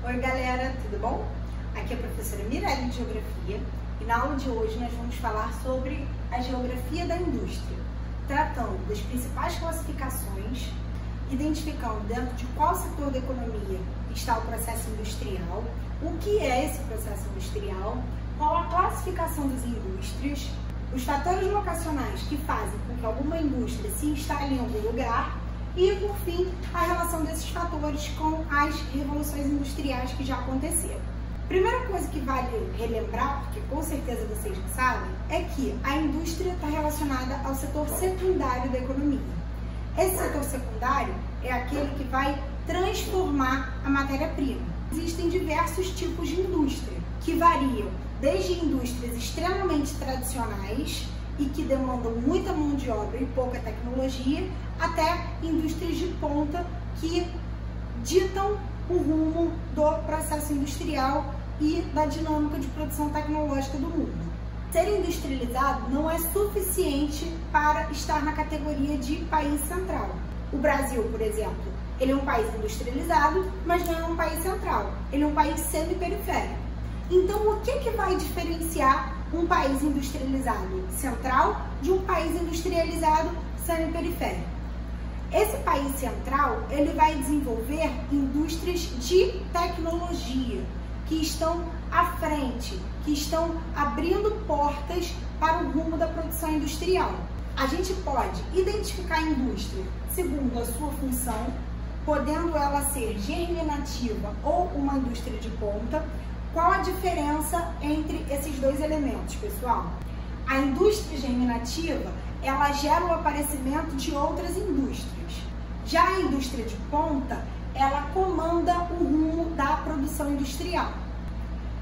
Oi galera, tudo bom? Aqui é a professora Mirelle de Geografia e na aula de hoje nós vamos falar sobre a geografia da indústria, tratando das principais classificações, identificando dentro de qual setor da economia está o processo industrial, o que é esse processo industrial, qual a classificação das indústrias, os fatores locacionais que fazem com que alguma indústria se instale em algum lugar e, por fim, a relação desses fatores com as revoluções industriais que já aconteceram. Primeira coisa que vale relembrar, porque com certeza vocês já sabem, é que a indústria está relacionada ao setor secundário da economia. Esse setor secundário é aquele que vai transformar a matéria-prima. Existem diversos tipos de indústria, que variam desde indústrias extremamente tradicionais e que demandam muita mão de obra e pouca tecnologia, até indústrias de ponta que ditam o rumo do processo industrial e da dinâmica de produção tecnológica do mundo. Ser industrializado não é suficiente para estar na categoria de país central. O Brasil, por exemplo, ele é um país industrializado, mas não é um país central. Ele é um país semi-periférico. Então, o que vai diferenciar um país industrializado central de um país industrializado semi-periférico? Esse país central, ele vai desenvolver indústrias de tecnologia, que estão à frente, que estão abrindo portas para o rumo da produção industrial. A gente pode identificar a indústria segundo a sua função, podendo ela ser germinativa ou uma indústria de ponta. Qual a diferença entre esses dois elementos, pessoal? A indústria germinativa, ela gera o aparecimento de outras indústrias. Já a indústria de ponta, ela comanda o rumo da produção industrial.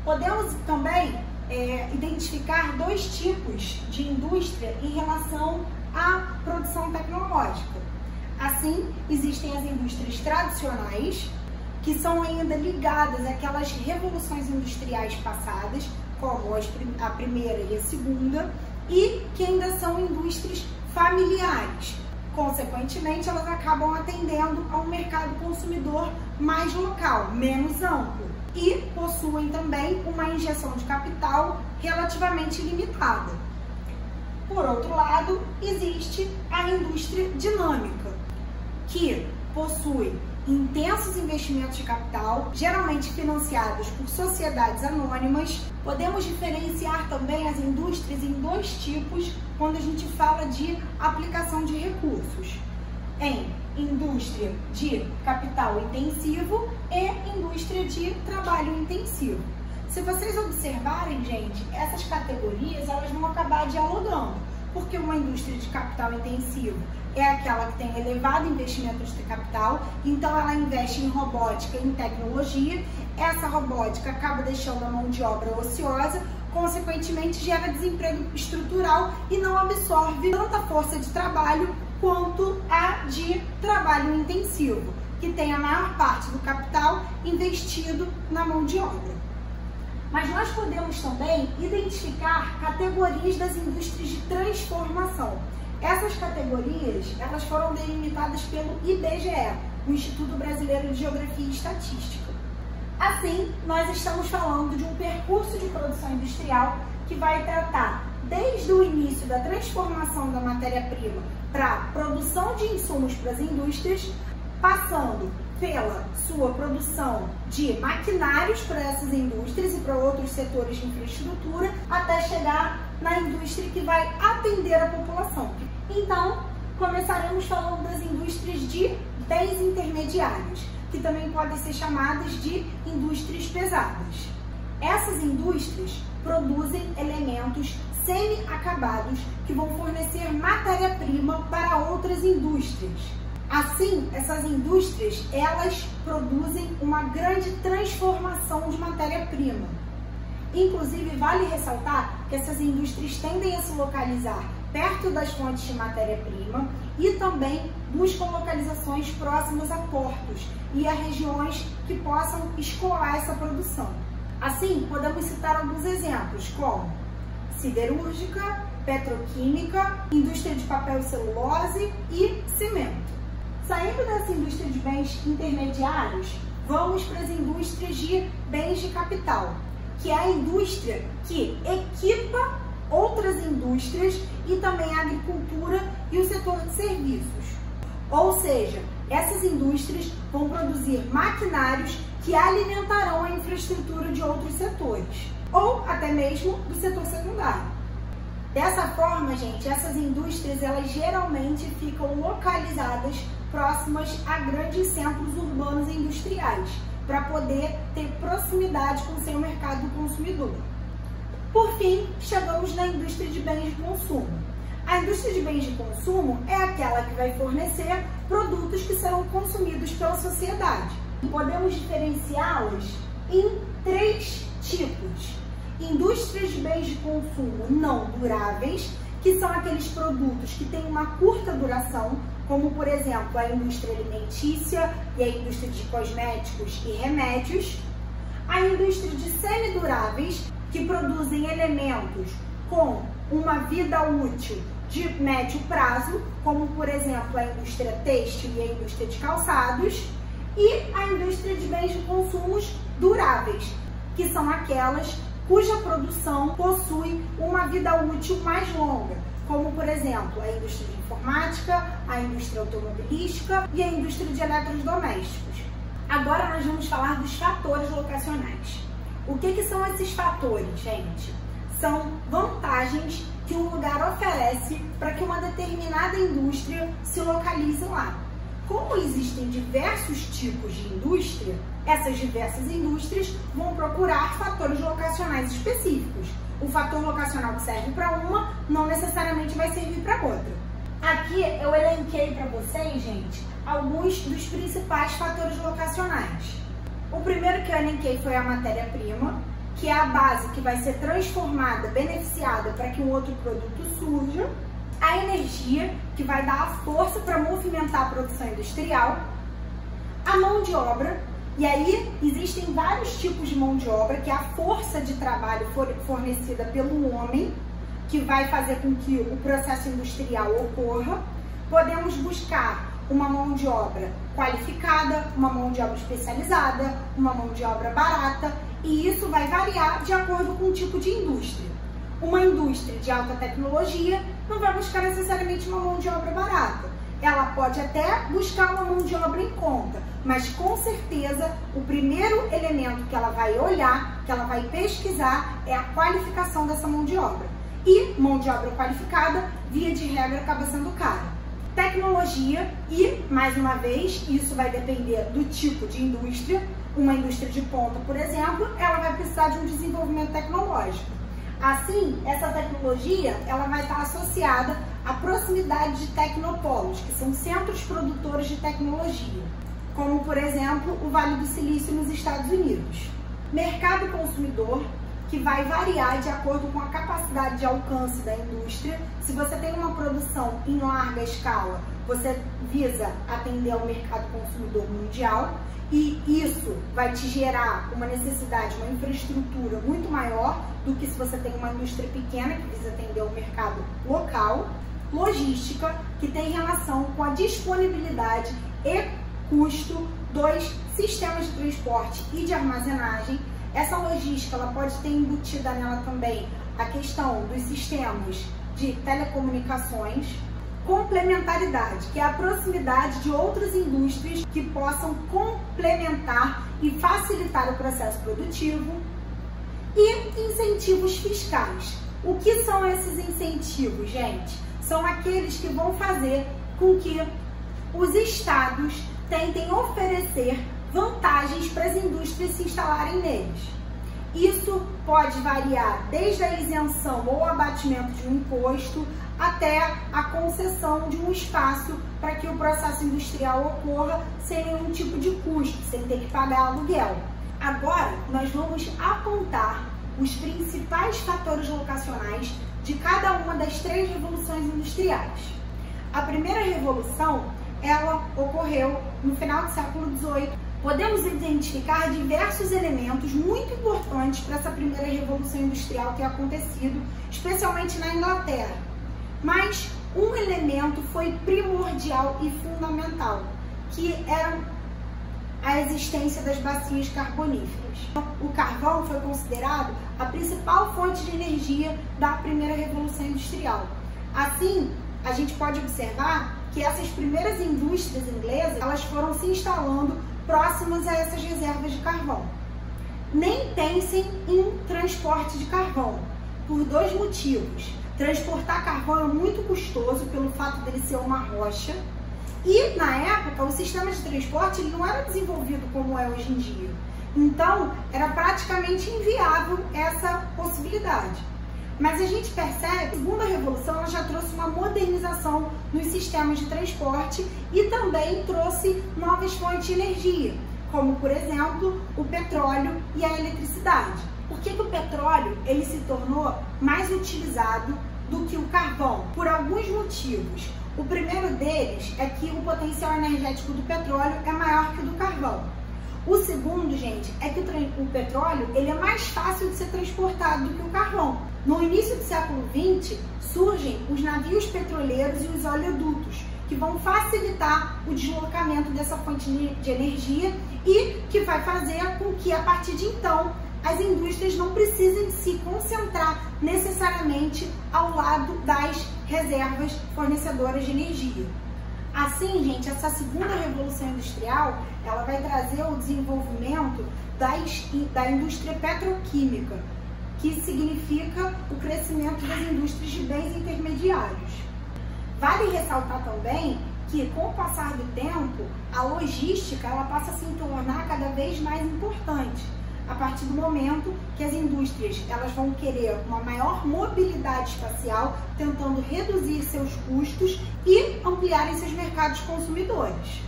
Podemos também identificar dois tipos de indústria em relação à produção tecnológica. Assim, existem as indústrias tradicionais, que são ainda ligadas àquelas revoluções industriais passadas, como a primeira e a segunda, e que ainda são indústrias familiares. Consequentemente, elas acabam atendendo a um mercado consumidor mais local, menos amplo, e possuem também uma injeção de capital relativamente limitada. Por outro lado, existe a indústria dinâmica, que possui intensos investimentos de capital, geralmente financiados por sociedades anônimas. Podemos diferenciar também as indústrias em dois tipos quando a gente fala de aplicação de recursos: em indústria de capital intensivo e indústria de trabalho intensivo. Se vocês observarem, gente, essas categorias elas vão acabar dialogando, porque uma indústria de capital intensivo é aquela que tem elevado investimento de capital, então ela investe em robótica e em tecnologia. Essa robótica acaba deixando a mão de obra ociosa, consequentemente gera desemprego estrutural e não absorve tanta força de trabalho quanto a de trabalho intensivo, que tem a maior parte do capital investido na mão de obra. Mas nós podemos também identificar categorias das indústrias de transformação. Essas categorias, elas foram delimitadas pelo IBGE, o Instituto Brasileiro de Geografia e Estatística. Assim, nós estamos falando de um percurso de produção industrial que vai tratar desde o início da transformação da matéria-prima para a produção de insumos para as indústrias, passando pela sua produção de maquinários para essas indústrias e para outros setores de infraestrutura, até chegar na indústria que vai atender a população. Então, começaremos falando das indústrias de bens intermediários, que também podem ser chamadas de indústrias pesadas. Essas indústrias produzem elementos semi-acabados que vão fornecer matéria-prima para outras indústrias. Assim, essas indústrias, elas produzem uma grande transformação de matéria-prima. Inclusive, vale ressaltar que essas indústrias tendem a se localizar perto das fontes de matéria-prima e também buscam localizações próximas a portos e a regiões que possam escoar essa produção. Assim, podemos citar alguns exemplos, como siderúrgica, petroquímica, indústria de papel e celulose e cimento. Saindo dessa indústria de bens intermediários, vamos para as indústrias de de bens de capital, que é a indústria que equipa outras indústrias e também a agricultura e o setor de serviços. Ou seja, essas indústrias vão produzir maquinários que alimentarão a infraestrutura de outros setores, ou até mesmo do setor secundário. Dessa forma, gente, essas indústrias elas geralmente ficam localizadas próximas a grandes centros urbanos e industriais, para poder ter proximidade com o seu mercado consumidor. Por fim, chegamos na indústria de bens de consumo. A indústria de bens de consumo é aquela que vai fornecer produtos que serão consumidos pela sociedade. Podemos diferenciá-las em 3 tipos. Indústrias de bens de consumo não duráveis, que são aqueles produtos que têm uma curta duração, como por exemplo a indústria alimentícia e a indústria de cosméticos e remédios. A indústria de semiduráveis, que produzem elementos com uma vida útil de médio prazo, como por exemplo a indústria têxtil e a indústria de calçados. E a indústria de bens de consumos duráveis, que são aquelas cuja produção possui uma vida útil mais longa, como por exemplo a indústria de informática, a indústria automobilística e a indústria de eletrodomésticos. Agora nós vamos falar dos fatores locacionais. O que são esses fatores, gente? São vantagens que um lugar oferece para que uma determinada indústria se localize lá. Como existem diversos tipos de indústria, essas diversas indústrias vão procurar fatores locacionais específicos. O fator locacional que serve para uma não necessariamente vai servir para outra. Aqui eu elenquei para vocês, gente, alguns dos principais fatores locacionais. O primeiro que eu elenquei foi a matéria-prima, que é a base que vai ser transformada, beneficiada para que um outro produto surja. A energia, que vai dar a força para movimentar a produção industrial. A mão de obra, e aí existem vários tipos de mão de obra, que é a força de trabalho fornecida pelo homem, que vai fazer com que o processo industrial ocorra. Podemos buscar uma mão de obra qualificada, uma mão de obra especializada, uma mão de obra barata, e isso vai variar de acordo com o tipo de indústria. Uma indústria de alta tecnologia não vai buscar necessariamente uma mão de obra barata. Ela pode até buscar uma mão de obra em conta, mas com certeza o primeiro elemento que ela vai olhar, que ela vai pesquisar, é a qualificação dessa mão de obra. E mão de obra qualificada, via de regra, acaba sendo cara. Tecnologia e, mais uma vez, isso vai depender do tipo de indústria. Uma indústria de ponta, por exemplo, ela vai precisar de um desenvolvimento tecnológico. Assim, essa tecnologia ela vai estar associada à proximidade de tecnopolos, que são centros produtores de tecnologia, como, por exemplo, o Vale do Silício nos Estados Unidos. Mercado consumidor, que vai variar de acordo com a capacidade de alcance da indústria. Se você tem uma produção em larga escala, você visa atender ao mercado consumidor mundial, e isso vai te gerar uma necessidade, uma infraestrutura muito maior do que se você tem uma indústria pequena que visa atender ao mercado local. Logística, que tem relação com a disponibilidade e custo dos sistemas de transporte e de armazenagem. Essa logística ela pode ter embutida nela também a questão dos sistemas de telecomunicações. Complementaridade, que é a proximidade de outras indústrias que possam complementar e facilitar o processo produtivo. E incentivos fiscais. O que são esses incentivos, gente? São aqueles que vão fazer com que os estados tentem oferecer vantagens para as indústrias se instalarem neles. Isso pode variar desde a isenção ou abatimento de um imposto até a concessão de um espaço para que o processo industrial ocorra sem nenhum tipo de custo, sem ter que pagar aluguel. Agora, nós vamos apontar os principais fatores locacionais de cada uma das 3 revoluções industriais. A primeira revolução, ela ocorreu no final do século XVIII. Podemos identificar diversos elementos muito importantes para essa primeira revolução industrial ter acontecido, especialmente na Inglaterra. Mas um elemento foi primordial e fundamental, que eram a existência das bacias carboníferas. O carvão foi considerado a principal fonte de energia da primeira Revolução Industrial. Assim, a gente pode observar que essas primeiras indústrias inglesas, elas foram se instalando próximas a essas reservas de carvão. Nem pensem em transporte de carvão, por dois motivos. Transportar carvão é muito custoso pelo fato dele ser uma rocha, e na época o sistema de transporte ele não era desenvolvido como é hoje em dia. Então era praticamente inviável essa possibilidade. Mas a gente percebe que a segunda revolução ela já trouxe uma modernização nos sistemas de transporte e também trouxe novas fontes de energia, como por exemplo o petróleo e a eletricidade. Por que o petróleo ele se tornou mais utilizado do que o carvão? Por alguns motivos. O primeiro deles é que o potencial energético do petróleo é maior que o do carvão. O segundo, gente, é que o petróleo ele é mais fácil de ser transportado do que o carvão. No início do século XX, surgem os navios petroleiros e os oleodutos, que vão facilitar o deslocamento dessa fonte de energia e que vai fazer com que, a partir de então, as indústrias não precisem se concentrar necessariamente ao lado das reservas fornecedoras de energia. Assim, gente, essa segunda revolução industrial, ela vai trazer o desenvolvimento da indústria petroquímica, que significa o crescimento das indústrias de bens intermediários. Vale ressaltar também que, com o passar do tempo, a logística ela passa a se tornar cada vez mais importante, a partir do momento que as indústrias elas vão querer uma maior mobilidade espacial, tentando reduzir seus custos e ampliarem seus mercados consumidores.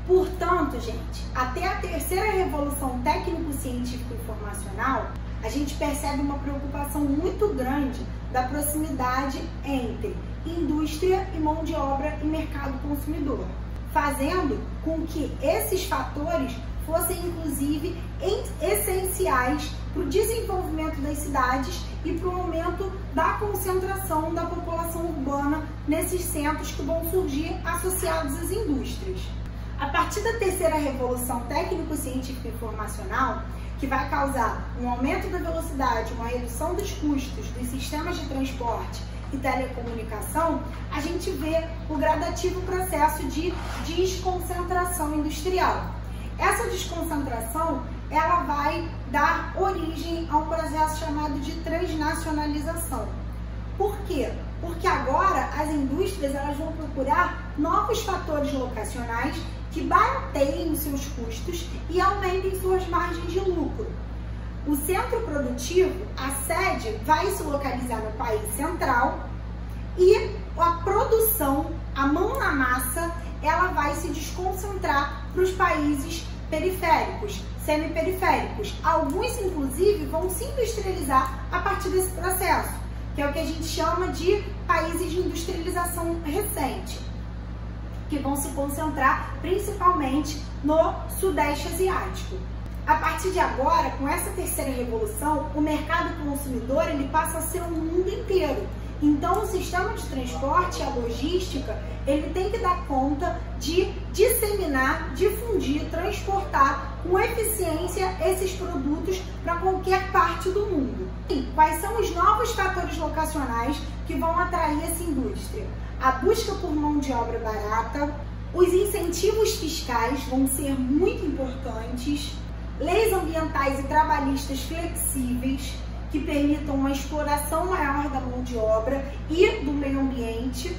Portanto, gente, até a terceira revolução técnico-científico-informacional, a gente percebe uma preocupação muito grande da proximidade entre indústria e mão de obra e mercado consumidor, fazendo com que esses fatores fossem, inclusive, essenciais para o desenvolvimento das cidades e para o aumento da concentração da população urbana nesses centros que vão surgir associados às indústrias. A partir da terceira revolução técnico-científica e informacional, que vai causar um aumento da velocidade, uma redução dos custos dos sistemas de transporte e telecomunicação, a gente vê o gradativo processo de desconcentração industrial. Essa desconcentração, ela vai dar origem a um processo chamado de transnacionalização. Por quê? Porque agora as indústrias elas vão procurar novos fatores locacionais que barateiem os seus custos e aumentem suas margens de lucro. O centro produtivo, a sede, vai se localizar no país central e a produção, a mão na massa, ela vai se desconcentrar para os países periféricos, semiperiféricos. Alguns, inclusive, vão se industrializar a partir desse processo, que é o que a gente chama de países de industrialização recente, que vão se concentrar principalmente no Sudeste Asiático. A partir de agora, com essa terceira revolução, o mercado consumidor ele passa a ser o mundo inteiro. Então, o sistema de transporte, a logística, ele tem que dar conta de disseminar, difundir, transportar com eficiência esses produtos para qualquer parte do mundo. E quais são os novos fatores locacionais que vão atrair essa indústria? A busca por mão de obra barata, os incentivos fiscais vão ser muito importantes, leis ambientais e trabalhistas flexíveis, que permitam uma exploração maior da mão de obra e do meio ambiente,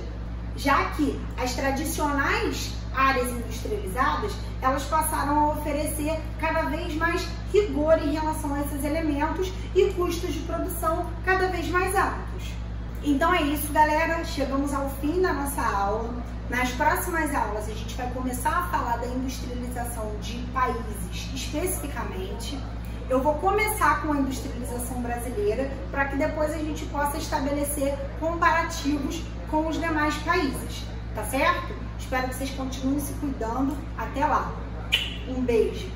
já que as tradicionais áreas industrializadas, elas passaram a oferecer cada vez mais rigor em relação a esses elementos e custos de produção cada vez mais altos. Então é isso, galera, chegamos ao fim da nossa aula. Nas próximas aulas a gente vai começar a falar da industrialização de países especificamente. Eu vou começar com a industrialização brasileira para que depois a gente possa estabelecer comparativos com os demais países, tá certo? Espero que vocês continuem se cuidando. Até lá. Um beijo.